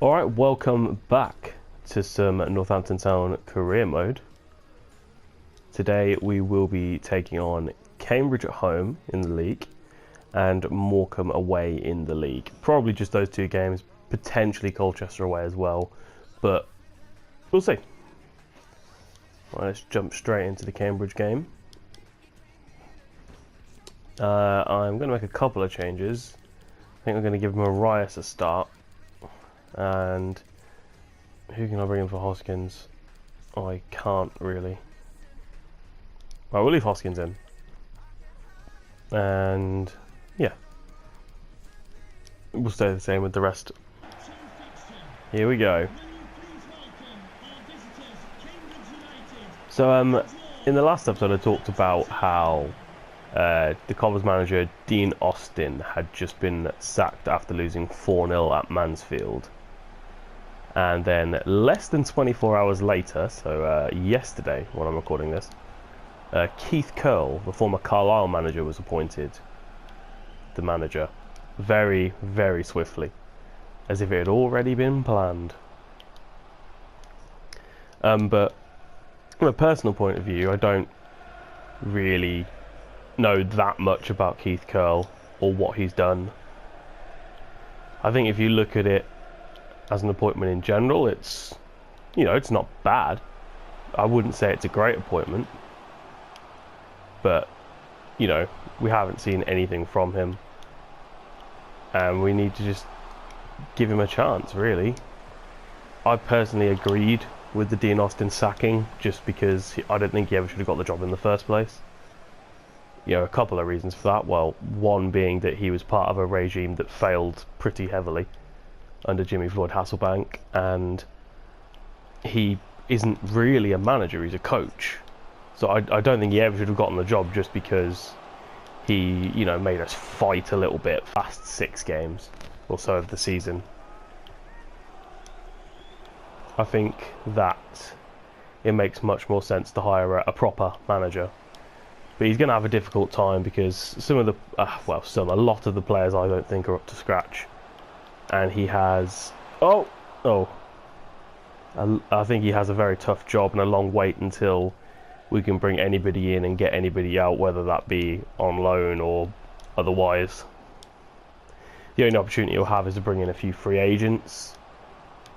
Alright, welcome back to some Northampton Town career mode. Today we will be taking on Cambridge at home in the league and Morecambe away in the league. Probably just those two games, potentially Colchester away as well, but we'll see. Right, let's jump straight into the Cambridge game. I'm going to make a couple of changes. I think I'm going to give Marias a start. And who can I bring in for Hoskins? I can't really. Right, we'll leave Hoskins in. And yeah, we'll stay the same with the rest. Here we go. So in the last episode I talked about how the Cobblers manager Dean Austin had just been sacked after losing 4-0 at Mansfield. And then less than 24 hours later, so yesterday when I'm recording this, Keith Curle, the former Carlisle manager, was appointed the manager very, very swiftly, as if it had already been planned. But from a personal point of view, I don't really know that much about Keith Curle or what he's done. I think if you look at it as an appointment in general, it's, you know, it's not bad. I wouldn't say it's a great appointment, but, you know, we haven't seen anything from him, and we need to just give him a chance, really. I personally agreed with the Dean Austin sacking, just because I don't think he ever should have got the job in the first place. You know, a couple of reasons for that. Well, one being that he was part of a regime that failed pretty heavily under Jimmy Floyd Hasselbank, and he isn't really a manager, he's a coach. So I don't think he ever should have gotten the job just because he, you know, made us fight a little bit last 6 games or so of the season. I think that it makes much more sense to hire a proper manager. But he's going to have a difficult time because some of the, a lot of the players I don't think are up to scratch. And he has, I think he has a very tough job and a long wait until we can bring anybody in and get anybody out, whether that be on loan or otherwise. The only opportunity he'll have is to bring in a few free agents,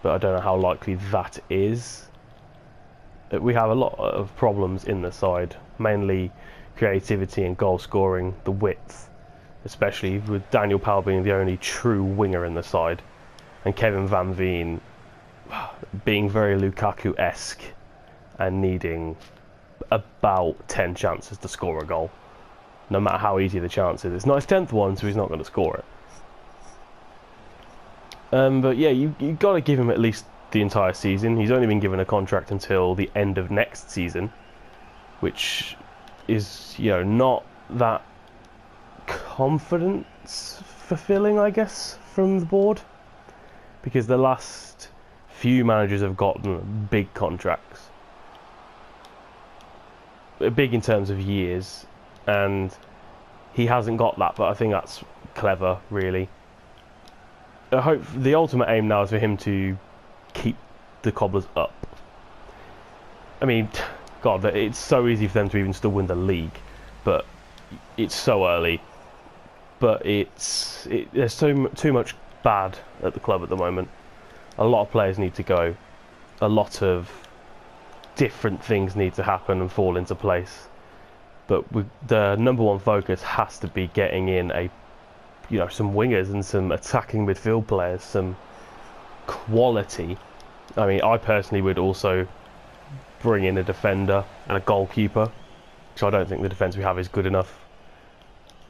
but I don't know how likely that is. We have a lot of problems in the side, mainly creativity and goal scoring, the width, especially with Daniel Powell being the only true winger in the side, and Kevin Van Veen being very Lukaku-esque and needing about 10 chances to score a goal, no matter how easy the chance is. It's not his 10th one, so he's not going to score it. But yeah, you got to give him at least the entire season. He's only been given a contract until the end of next season, which is, you know, not that confidence fulfilling, I guess, from the board, because the last few managers have gotten big contracts, big in terms of years, and he hasn't got that. But I think that's clever, really. I hope the ultimate aim now is for him to keep the Cobblers up. I mean, God, it's so easy for them to even still win the league, but it's so early. But there's too much bad at the club at the moment. A lot of players need to go. A lot of different things need to happen and fall into place. But the number one focus has to be getting in some wingers and some attacking midfield players, some quality. I mean, I personally would also bring in a defender and a goalkeeper, because I don't think the defence we have is good enough.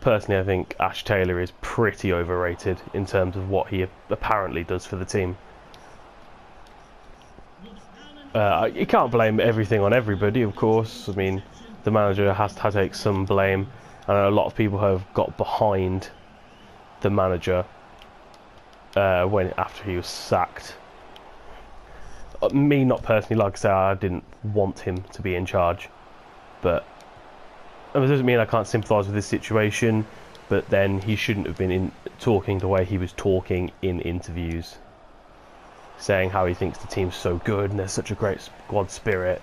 Personally, I think Ash Taylor is pretty overrated in terms of what he apparently does for the team. You can't blame everything on everybody, of course. I mean, the manager has to take some blame. I know a lot of people have got behind the manager after he was sacked. Me, not personally, like I say, I didn't want him to be in charge, but it doesn't mean I can't sympathise with this situation, but then he shouldn't have been talking the way he was talking in interviews. saying how he thinks the team's so good and there's such a great squad spirit,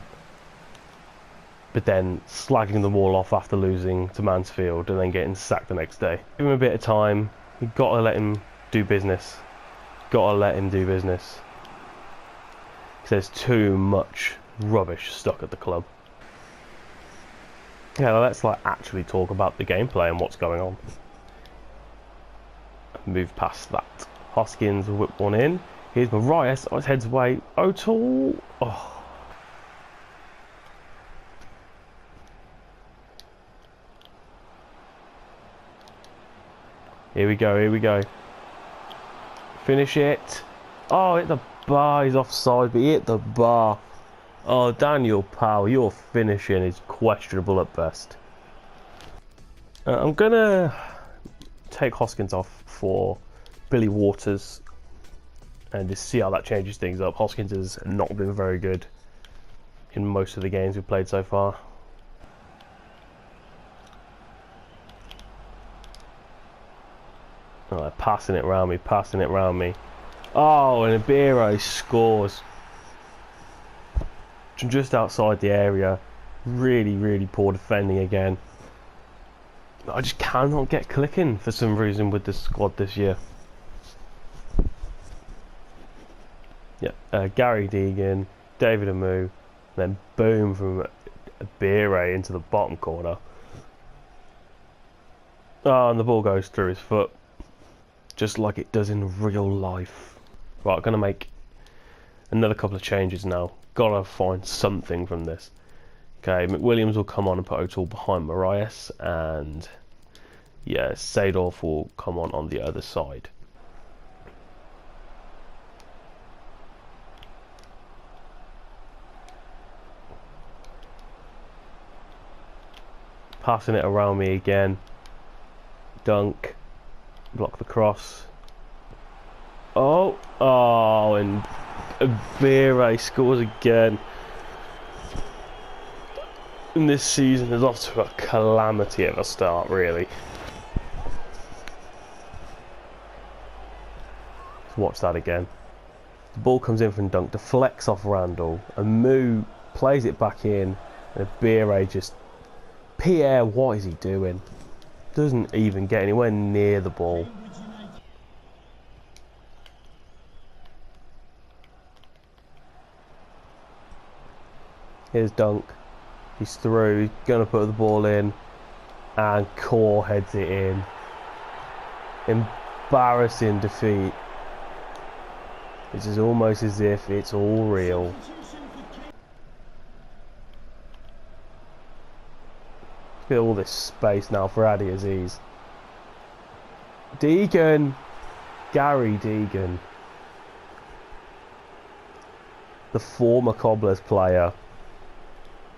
but then slagging them all off after losing to Mansfield and then getting sacked the next day. Give him a bit of time. You've got to let him do business. Got to let him do business. There's too much rubbish stuck at the club. Yeah, let's actually talk about the gameplay and what's going on. Move past that. Hoskins will whip one in. Here's Marias. Oh, his head's away. O'Toole. Oh. Here we go. Here we go. Finish it. Oh, hit the bar. He's offside, but he hit the bar. Oh, Daniel Powell, your finishing is questionable at best. I'm gonna take Hoskins off for Billy Waters and just see how that changes things up. Hoskins has not been very good in most of the games we've played so far. Oh, they're passing it around me, passing it around me. Oh, and Ibero scores from just outside the area. Really, really poor defending again. I just cannot get clicking for some reason with this squad this year. Yeah, Gary Deegan, David Amu, then boom from Ibero into the bottom corner. Oh, and the ball goes through his foot, just like it does in real life. Right, I'm going to make another couple of changes now. Gotta find something from this. Okay, McWilliams will come on and put O'Toole behind Marias, and yeah, Seedorf will come on the other side. Passing it around me again. Dunk. Block the cross. Oh, and Ibero scores again. And this season is off to a calamity at the start, really. Let's watch that again. The ball comes in from Dunk, deflects off Randall, and Moo plays it back in, and Ibero just... Pierre, what is he doing? Doesn't even get anywhere near the ball. Here's Dunk. He's through. He's going to put the ball in. And Core heads it in. Embarrassing defeat. This is almost as if it's all real. Look at all this space now for Adi Aziz. Deegan. Gary Deegan. The former Cobblers player.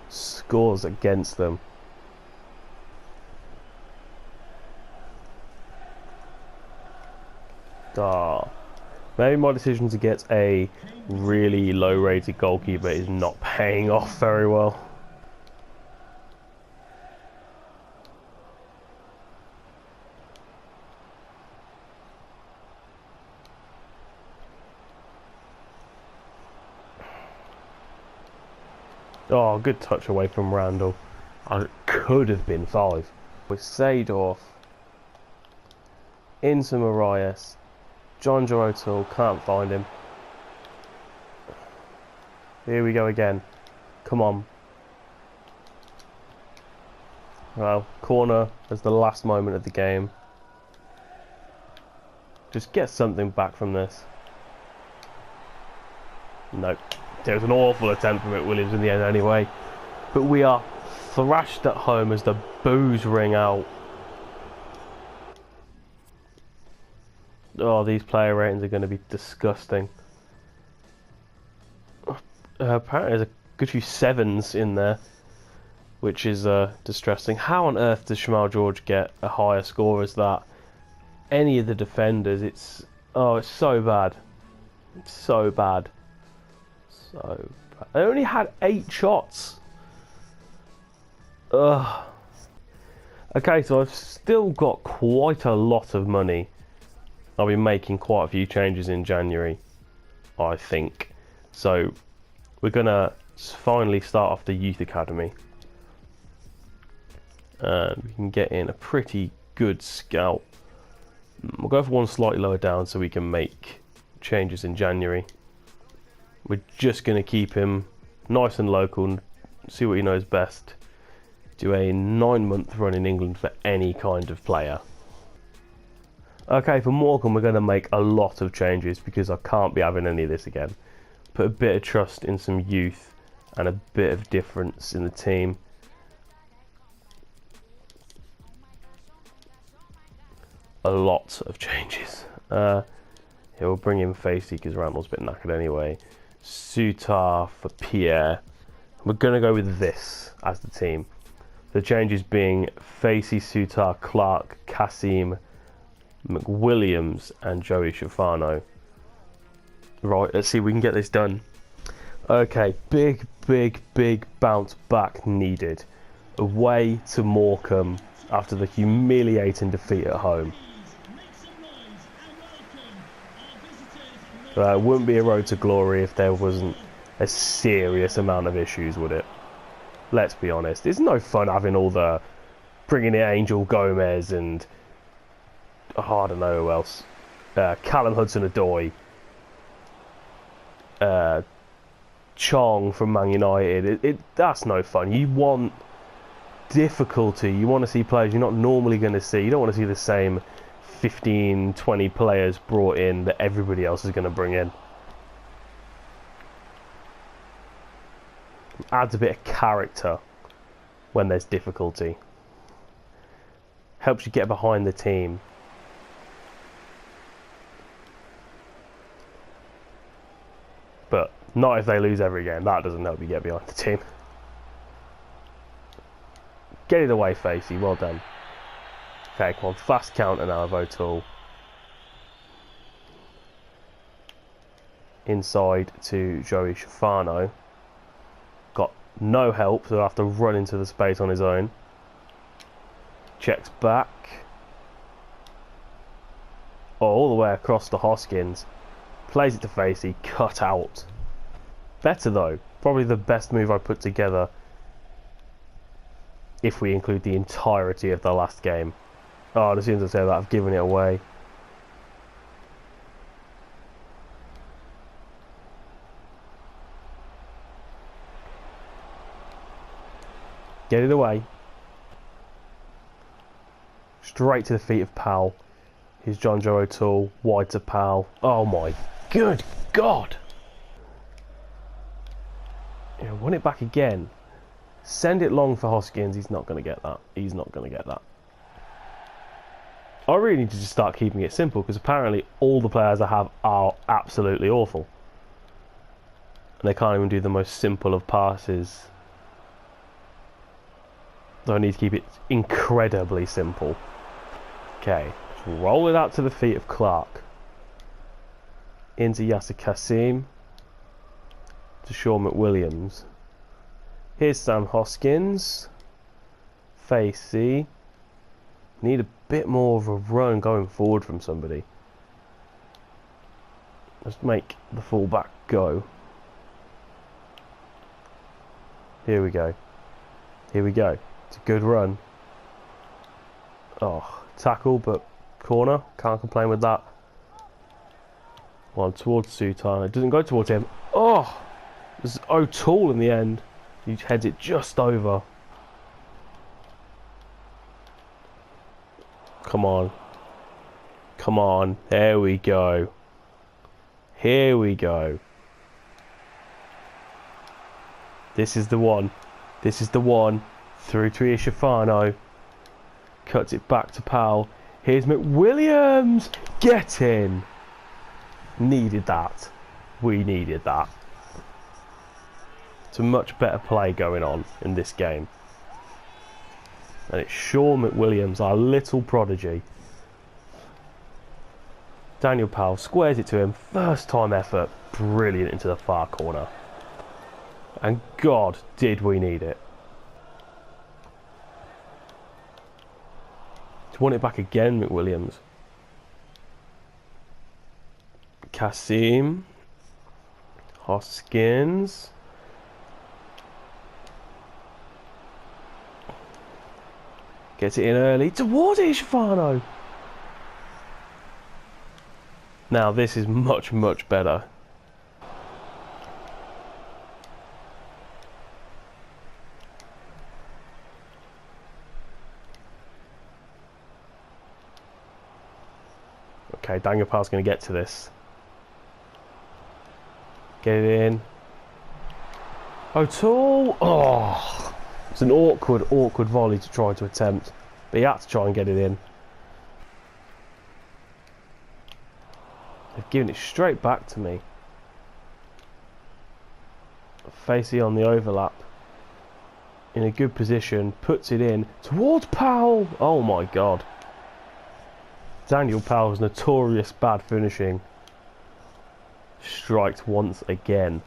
Scores against them. Maybe my decision to get a really low rated goalkeeper is not paying off very well. Oh, good touch away from Randall. It could have been 5. With Seedorf into Marias. John Joe O'Toole, can't find him. Here we go again. Come on. Well, corner as the last moment of the game. Just get something back from this. Nope. There was an awful attempt from McWilliams in the end anyway. But we are thrashed at home as the boos ring out. Oh, these player ratings are going to be disgusting. Apparently there's a good few 7s in there, which is distressing. How on earth does Shamal George get a higher score as that? Any of the defenders, it's so bad. It's so bad. So bad. They only had 8 shots. Ugh. Okay, so I've still got quite a lot of money. I'll be making quite a few changes in January. I think. So we're going to finally start off the youth academy. We can get in a pretty good scout. We'll go for one slightly lower down so we can make changes in January. We're just going to keep him nice and local and see what he knows best. Do a 9-month run in England for any kind of player. Okay, for Morecambe we're going to make a lot of changes because I can't be having any of this again. Put a bit of trust in some youth and a bit of difference in the team. A lot of changes. Here we'll bring in Facey because Randall's a bit knackered anyway. Sutar for Pierre. We're going to go with this as the team. The changes being Facey, Sutar, Clark, Kasim, McWilliams and Joey Schifano. Right, let's see if we can get this done. Okay, big bounce back needed. Away to Morecambe after the humiliating defeat at home. It wouldn't be a road to glory if there wasn't a serious amount of issues, would it? Let's be honest. It's no fun having all the bringing in Angel Gomez and I don't know who else. Callum Hudson-Odoi. Chong from Man United. That's no fun. You want difficulty. You want to see players you're not normally going to see. You don't want to see the same 15, 20 players brought in that everybody else is going to bring in. Adds a bit of character when there's difficulty. Helps you get behind the team. But not if they lose every game. That doesn't help you get behind the team. Get it away, Facey. Well done. Okay, come on. Fast counter now of O'Toole. Inside to Joey Schifano. Got no help, so he'll have to run into the space on his own. Checks back. Oh, all the way across to Hoskins. Plays it to Facey. Cut out. Better though. Probably the best move I put together if we include the entirety of the last game. Oh, and as soon as I say that, I've given it away. Get it away. Straight to the feet of Powell. Here's John Joe O'Toole. Wide to Powell. Oh my good God. Yeah, won it back again. Send it long for Hoskins. He's not going to get that. He's not going to get that. I really need to just start keeping it simple because apparently all the players I have are absolutely awful. And they can't even do the most simple of passes. So I need to keep it incredibly simple. Okay, roll it out to the feet of Clark. Into Yasser Kasim. To Sean McWilliams. Here's Sam Hoskins. Facey. Need a bit more of a run going forward from somebody. Let's make the fullback go. Here we go. Here we go. It's a good run. Oh, tackle, but corner. Can't complain with that. One towards Sutan. It doesn't go towards him. Oh! There's O'Toole in the end. He heads it just over. Come on. Come on. There we go. Here we go. This is the one. This is the one. Through to Ishifano. Cuts it back to Powell. Here's McWilliams. Get in. Needed that. We needed that. It's a much better play going on in this game. And it's Sean McWilliams, our little prodigy. Daniel Powell squares it to him. First time effort. Brilliant into the far corner. And God, did we need it. To want it back again, McWilliams. Kasim. Hoskins. Gets it in early towards Ishvano. Now this is much, much better. Okay, Dangerpal's going to get to this. Get it in. O'Toole! Oh! It's an awkward volley to try to attempt. But he had to try and get it in. They've given it straight back to me. Facey on the overlap. In a good position. Puts it in. Towards Powell! Oh my god. Daniel Powell's notorious bad finishing. Strikes once again.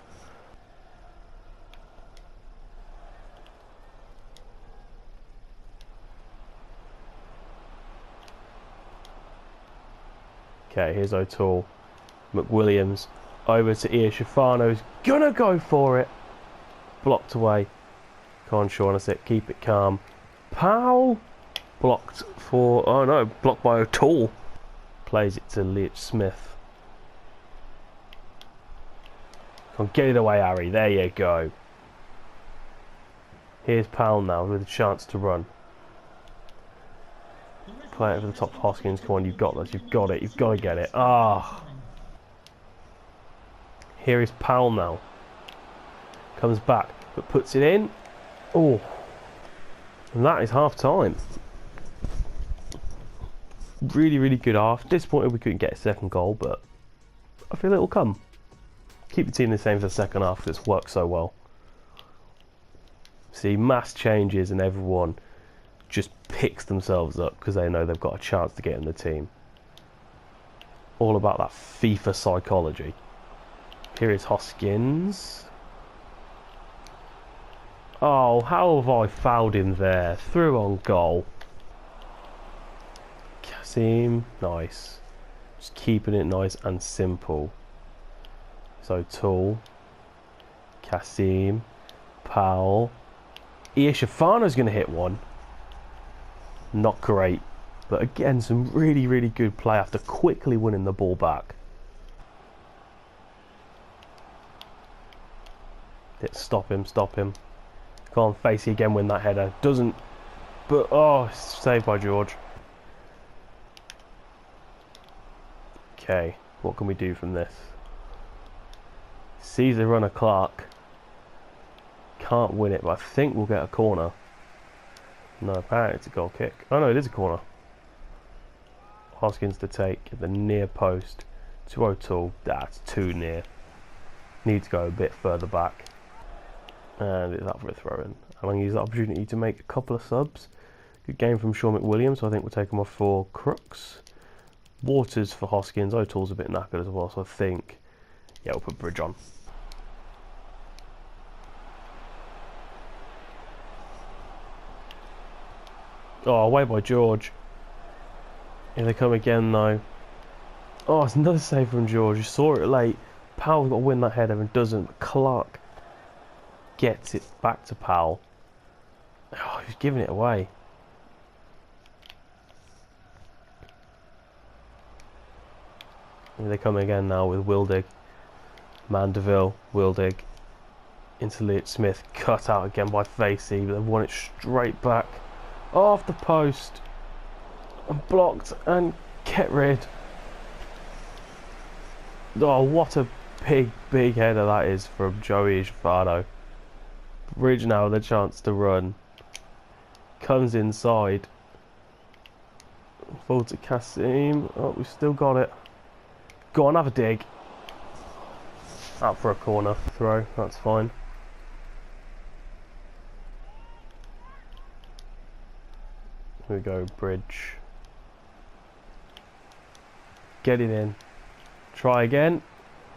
Okay, here's O'Toole. McWilliams over to Iashifano's gonna go for it. Blocked away. Come on, Sean, that's it. Keep it calm. Powell blocked for. Oh no, blocked by O'Toole. Plays it to Leach Smith. Come on, get it away, Harry. There you go. Here's Powell now with a chance to run. Play it over the top of Hoskins. Come on, you've got this. You've got it. You've got to get it. Ah. Here is Powell now. Comes back, but puts it in. Oh. And that is half time. Really, really good half. Disappointed we couldn't get a second goal, but I feel it will come. Keep the team the same for the second half because it's worked so well. See, mass changes and everyone just picks themselves up because they know they've got a chance to get in the team. All about that FIFA psychology. Here is Hoskins. Oh, how have I fouled him there? Through on goal. Kasim, nice. Just keeping it nice and simple. So O'Toole, Kasim, Powell. Iashifano's going to hit one. Not great, but again some really, really good play after quickly winning the ball back. Stop him, stop him. Come on, Facey again, win that header. Doesn't, but oh, saved by George. Okay, what can we do from this? Sees the runner Clark. Can't win it, but I think we'll get a corner. No, apparently it's a goal kick. Oh no, it is a corner. Hoskins to take at the near post to O'Toole. That's too near. Need to go a bit further back. And it's up for a throw in. I'm going to use that opportunity to make a couple of subs. Good game from Sean McWilliams, so I think we'll take him off for Crooks. Waters for Hoskins. O'Toole's a bit knackered as well, so I think, yeah, we'll put Bridge on. Oh, away by George. Here they come again though. Oh, it's another save from George. You saw it late. Powell's got to win that header and doesn't. But Clark gets it back to Powell. Oh, he's giving it away. Here they come again now with Wildig. Mandeville, Wildig. Into Leach Smith. Cut out again by Facey, but they've won it straight back. Off the post and blocked and get rid. Oh, what a big header that is from Joey Ishvano. Bridge now with a chance to run. Comes inside. Forward to Kasim. Oh, we've still got it. Go on, have a dig. Out for a corner throw, that's fine. Here we go, Bridge. Get it in. Try again.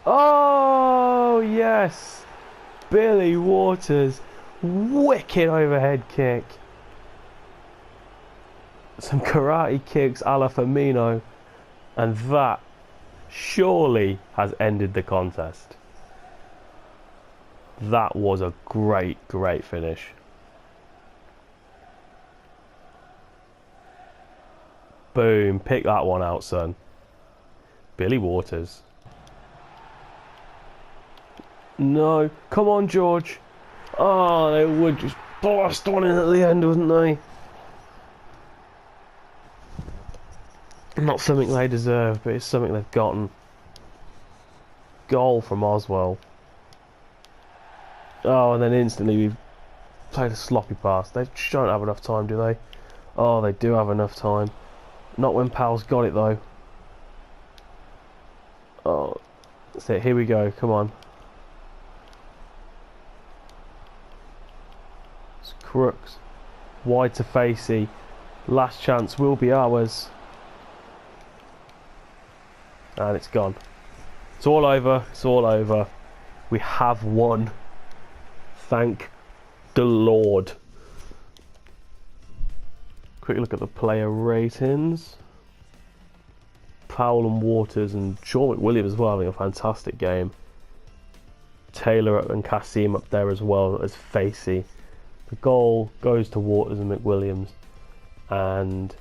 Oh, yes! Billy Waters. Wicked overhead kick. Some karate kicks a la Firmino. And that surely has ended the contest. That was a great finish. Boom, pick that one out, son. Billy Waters. No, come on, George. Oh, they would just blast one in at the end, wouldn't they? Not something they deserve, but it's something they've gotten. Goal from Oswell. Oh, and then instantly we've played a sloppy pass. They just don't have enough time, do they? Oh, they do have enough time. Not when Powell's got it, though. Oh, that's it. Here we go. Come on. It's Crooks. Wide to Facey. Last chance will be ours. And it's gone. It's all over. It's all over. We have won. Thank the Lord. Quick look at the player ratings. Powell and Waters and Sean McWilliams as well having a fantastic game. Taylor and Kassim up there as well as Facey. The goal goes to Waters and McWilliams, and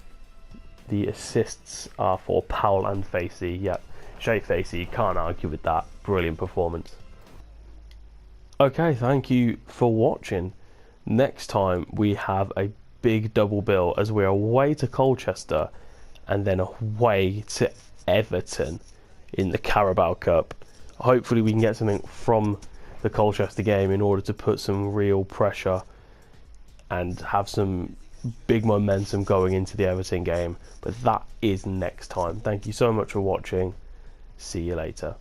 the assists are for Powell and Facey. Yep, Shay Facey, you can't argue with that. Brilliant performance. Okay, thank you for watching. Next time we have a big double bill as we're away to Colchester and then away to Everton in the Carabao Cup. Hopefully we can get something from the Colchester game in order to put some real pressure and have some big momentum going into the Everton game. But that is next time. Thank you so much for watching. See you later.